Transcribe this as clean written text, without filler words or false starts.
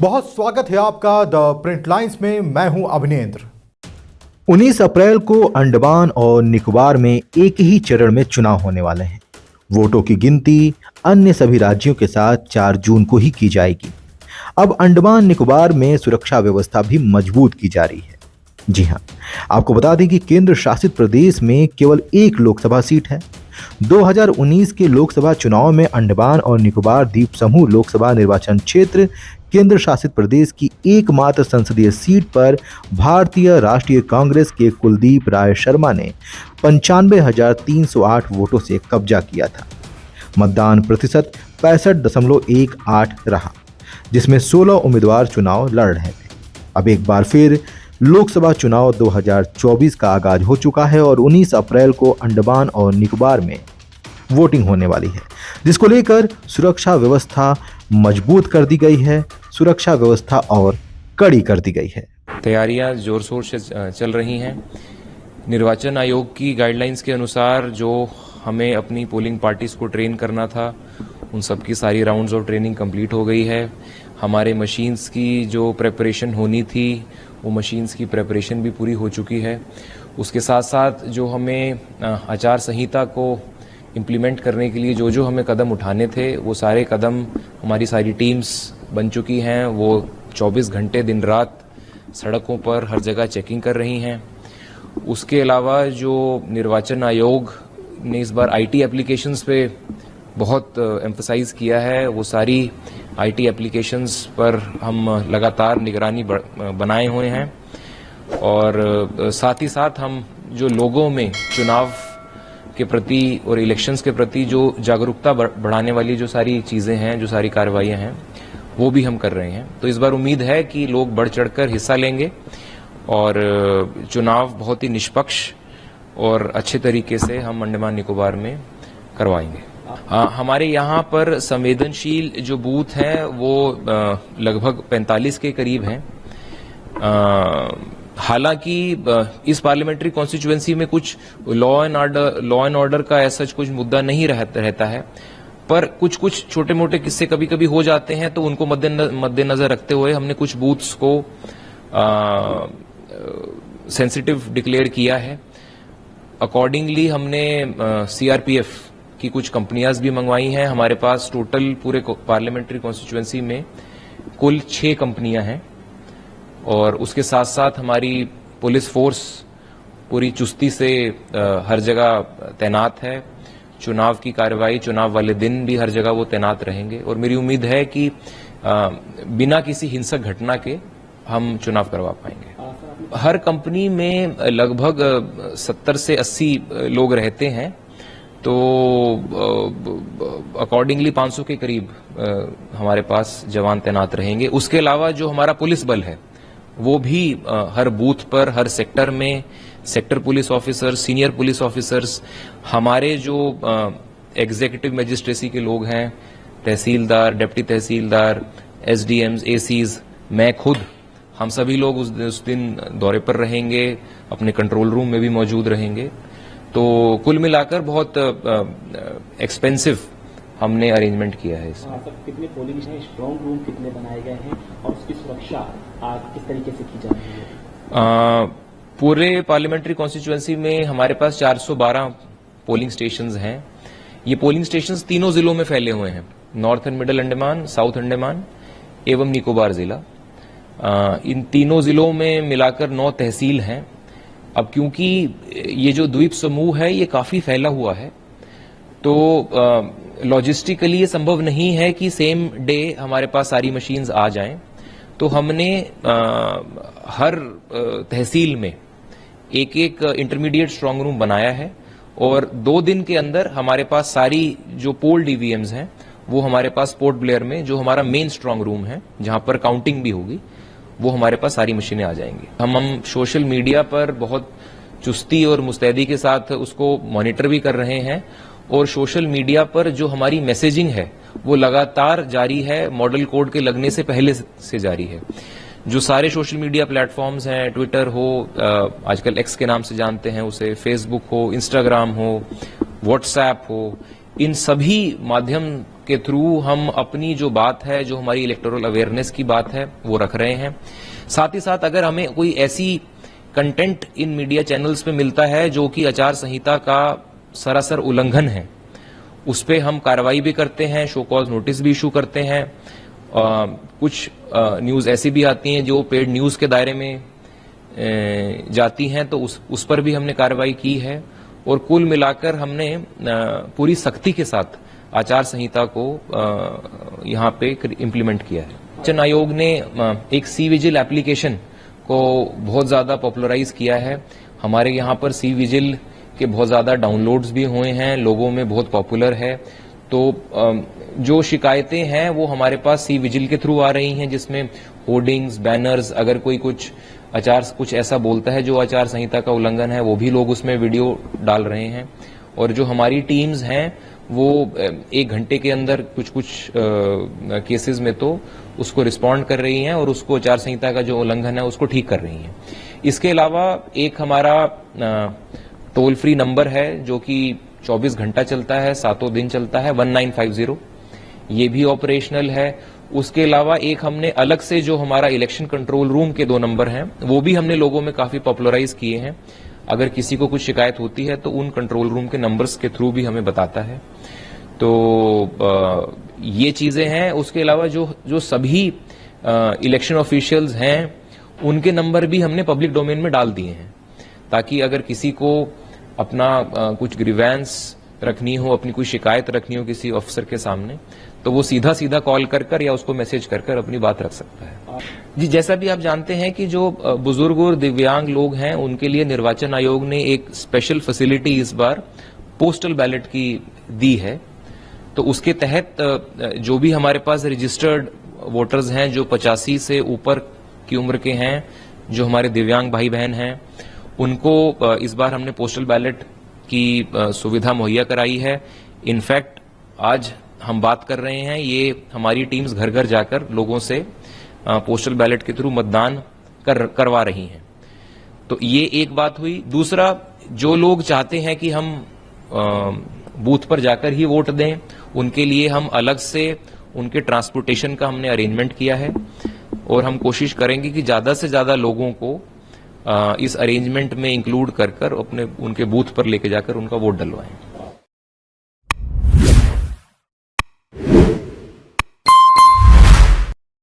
बहुत स्वागत है आपका द प्रिंट लाइन्स में। मैं हूं अभिनेंद्र। 19 अप्रैल को अंडमान और निकोबार में एक ही चरण में चुनाव होने वाले हैं। वोटों की गिनती अन्य सभी राज्यों के साथ 4 जून को ही की जाएगी। अब अंडमान निकोबार में सुरक्षा व्यवस्था भी मजबूत की जा रही है। जी हां, आपको बता दें कि केंद्र शासित प्रदेश में केवल एक लोकसभा सीट है। 2019 के लोकसभा चुनाव में अंडमान और निकोबार द्वीप समूह लोकसभा निर्वाचन क्षेत्र केंद्र शासित प्रदेश की एकमात्र संसदीय सीट पर भारतीय राष्ट्रीय कांग्रेस के कुलदीप राय शर्मा ने 95,308 वोटों से कब्जा किया था। मतदान प्रतिशत 65.18 रहा, जिसमें 16 उम्मीदवार चुनाव लड़ रहे थे। अब एक बार फिर लोकसभा चुनाव 2024 का आगाज हो चुका है और 19 अप्रैल को अंडमान और निकोबार में वोटिंग होने वाली है, जिसको लेकर सुरक्षा व्यवस्था मजबूत कर दी गई है। सुरक्षा व्यवस्था और कड़ी कर दी गई है। तैयारियां जोर शोर से चल रही हैं। निर्वाचन आयोग की गाइडलाइंस के अनुसार जो हमें अपनी पोलिंग पार्टीज को ट्रेन करना था, उन सब की सारी राउंड्स ऑफ ट्रेनिंग कंप्लीट हो गई है। हमारे मशीन्स की जो प्रेपरेशन होनी थी, वो मशीन्स की प्रेपरेशन भी पूरी हो चुकी है। उसके साथ साथ जो हमें आचार संहिता को इम्प्लीमेंट करने के लिए जो हमें कदम उठाने थे, वो सारे कदम हमारी सारी टीम्स बन चुकी हैं। वो 24 घंटे दिन रात सड़कों पर हर जगह चेकिंग कर रही हैं। उसके अलावा जो निर्वाचन आयोग ने इस बार आईटी एप्लीकेशंस पे बहुत एम्फसाइज किया है, वो सारी आईटी एप्लीकेशंस पर हम लगातार निगरानी बनाए हुए हैं। और साथ ही साथ हम जो लोगों में चुनाव के प्रति और इलेक्शंस के प्रति जो जागरूकता बढ़ाने वाली जो सारी चीजें हैं, जो सारी कार्रवाइयां हैं, वो भी हम कर रहे हैं। तो इस बार उम्मीद है कि लोग बढ़ चढ़कर हिस्सा लेंगे और चुनाव बहुत ही निष्पक्ष और अच्छे तरीके से हम अंडमान निकोबार में करवाएंगे। हमारे यहाँ पर संवेदनशील जो बूथ हैं वो लगभग 45 के करीब हैं। हालांकि इस पार्लियामेंट्री कॉन्स्टिट्यूएंसी में कुछ लॉ एंड ऑर्डर का ऐसा कुछ मुद्दा नहीं रहता है, पर कुछ छोटे मोटे किस्से कभी कभी हो जाते हैं, तो उनको मद्देनजर रखते हुए हमने कुछ बूथ्स को सेंसिटिव डिक्लेयर किया है। अकॉर्डिंगली हमने सीआरपीएफ की कुछ कंपनियां भी मंगवाई हैं। हमारे पास टोटल पूरे पार्लियामेंट्री कॉन्स्टिट्यूएंसी में कुल 6 कंपनियां हैं और उसके साथ साथ हमारी पुलिस फोर्स पूरी चुस्ती से हर जगह तैनात है। चुनाव की कार्रवाई, चुनाव वाले दिन भी हर जगह वो तैनात रहेंगे और मेरी उम्मीद है कि बिना किसी हिंसक घटना के हम चुनाव करवा पाएंगे। हर कंपनी में लगभग 70 से 80 लोग रहते हैं, तो अकॉर्डिंगली 500 के करीब हमारे पास जवान तैनात रहेंगे। उसके अलावा जो हमारा पुलिस बल है, वो भी हर बूथ पर, हर सेक्टर में sector police officers, senior police officers, हमारे जो एग्जीक्यूटिव मजिस्ट्रेसी के लोग हैं, तहसीलदार, डिप्टी तहसीलदार, एसडीएम्स, एसीज, मैं खुद, हम सभी लोग उस दिन दौरे पर रहेंगे, अपने कंट्रोल रूम में भी मौजूद रहेंगे। तो कुल मिलाकर बहुत एक्सपेंसिव हमने अरेंजमेंट किया है इसमें। कितने पोलिंग स्ट्रॉन्ग रूम कितने बनाए गए हैं और उसकी सुरक्षा किस तरीके से की जा रही है? पूरे पार्लियामेंट्री कॉन्स्टिट्यूएंसी में हमारे पास 412 पोलिंग स्टेशंस हैं। ये पोलिंग स्टेशंस तीनों जिलों में फैले हुए हैं, north and middle Andaman, south Andaman एवं निकोबार जिला। इन तीनों जिलों में मिलाकर 9 तहसील हैं। अब क्योंकि ये जो द्वीप समूह है ये काफी फैला हुआ है, तो लॉजिस्टिकली ये संभव नहीं है कि सेम डे हमारे पास सारी मशीन्स आ जाएं। तो हमने हर तहसील में एक इंटरमीडिएट स्ट्रांग रूम बनाया है और 2 दिन के अंदर हमारे पास सारी जो पोल डीवीएम्स हैं वो हमारे पास पोर्ट ब्लेयर में, जो हमारा मेन स्ट्रांग रूम है जहां पर काउंटिंग भी होगी, वो हमारे पास सारी मशीनें आ जाएंगी। हम सोशल मीडिया पर बहुत चुस्ती और मुस्तैदी के साथ उसको मॉनिटर भी कर रहे हैं और सोशल मीडिया पर जो हमारी मैसेजिंग है वो लगातार जारी है, मॉडल कोड के लगने से पहले से जारी है। जो सारे सोशल मीडिया प्लेटफॉर्म्स हैं, ट्विटर हो, आजकल एक्स के नाम से जानते हैं उसे, फेसबुक हो, इंस्टाग्राम हो, व्हाट्सएप हो, इन सभी माध्यम के थ्रू हम अपनी जो बात है, जो हमारी इलेक्टोरल अवेयरनेस की बात है, वो रख रहे हैं। साथ ही साथ अगर हमें कोई ऐसी कंटेंट इन मीडिया चैनल्स पे मिलता है जो कि आचार संहिता का सरासर उल्लंघन है, उस पे हम कार्रवाई भी करते हैं, शो कॉज नोटिस भी इशू करते हैं। कुछ न्यूज ऐसी भी आती हैं जो पेड न्यूज के दायरे में जाती हैं, तो उस पर भी हमने कार्रवाई की है। और कुल मिलाकर हमने पूरी सख्ती के साथ आचार संहिता को यहाँ पे इम्प्लीमेंट किया है। निर्वाचन आयोग ने एक सी विजिल एप्लीकेशन को बहुत ज्यादा पॉपुलराइज किया है। हमारे यहाँ पर सी विजिल के बहुत ज्यादा डाउनलोड्स भी हुए हैं, लोगों में बहुत पॉपुलर है। तो जो शिकायतें हैं वो हमारे पास सी विजिल के थ्रू आ रही हैं, जिसमें होर्डिंग्स, बैनर्स, अगर कोई कुछ ऐसा बोलता है जो आचार संहिता का उल्लंघन है, वो भी लोग उसमें वीडियो डाल रहे हैं। और जो हमारी टीम्स हैं वो 1 घंटे के अंदर कुछ केसेस में तो उसको रिस्पॉन्ड कर रही हैं और उसको आचार संहिता का जो उल्लंघन है उसको ठीक कर रही हैं। इसके अलावा एक हमारा टोल फ्री नंबर है जो कि 24 घंटा चलता है, 7 दिन चलता है, 1950, ये भी ऑपरेशनल है। उसके अलावा एक हमने अलग से जो हमारा इलेक्शन कंट्रोल रूम के 2 नंबर हैं, वो भी हमने लोगों में काफी पॉपुलराइज किए हैं। अगर किसी को कुछ शिकायत होती है तो उन कंट्रोल रूम के नंबर्स के थ्रू भी हमें बताता है। तो ये चीजें हैं। उसके अलावा जो सभी इलेक्शन ऑफिशियल्स हैं उनके नंबर भी हमने पब्लिक डोमेन में डाल दिए हैं, ताकि अगर किसी को अपना कुछ ग्रीवेंस रखनी हो, अपनी कोई शिकायत रखनी हो किसी ऑफिसर के सामने, तो वो सीधा कॉल कर या उसको मैसेज कर अपनी बात रख सकता है। जी, जैसा भी आप जानते हैं कि जो बुजुर्ग और दिव्यांग लोग हैं उनके लिए निर्वाचन आयोग ने एक स्पेशल फैसिलिटी इस बार पोस्टल बैलेट की दी है। तो उसके तहत जो भी हमारे पास रजिस्टर्ड वोटर्स हैं जो 85 से ऊपर की उम्र के हैं, जो हमारे दिव्यांग भाई बहन हैं, उनको इस बार हमने पोस्टल बैलेट की सुविधा मुहैया कराई है। इनफैक्ट आज हम बात कर रहे हैं, ये हमारी टीम्स घर घर जाकर लोगों से पोस्टल बैलेट के थ्रू मतदान करवा रही हैं। तो ये एक बात हुई। दूसरा, जो लोग चाहते हैं कि हम बूथ पर जाकर ही वोट दें, उनके लिए हम अलग से उनके ट्रांसपोर्टेशन का हमने अरेंजमेंट किया है और हम कोशिश करेंगे कि ज्यादा से ज्यादा लोगों को इस अरेंजमेंट में इंक्लूड कर उनके बूथ पर लेके जाकर उनका वोट डलवाएं।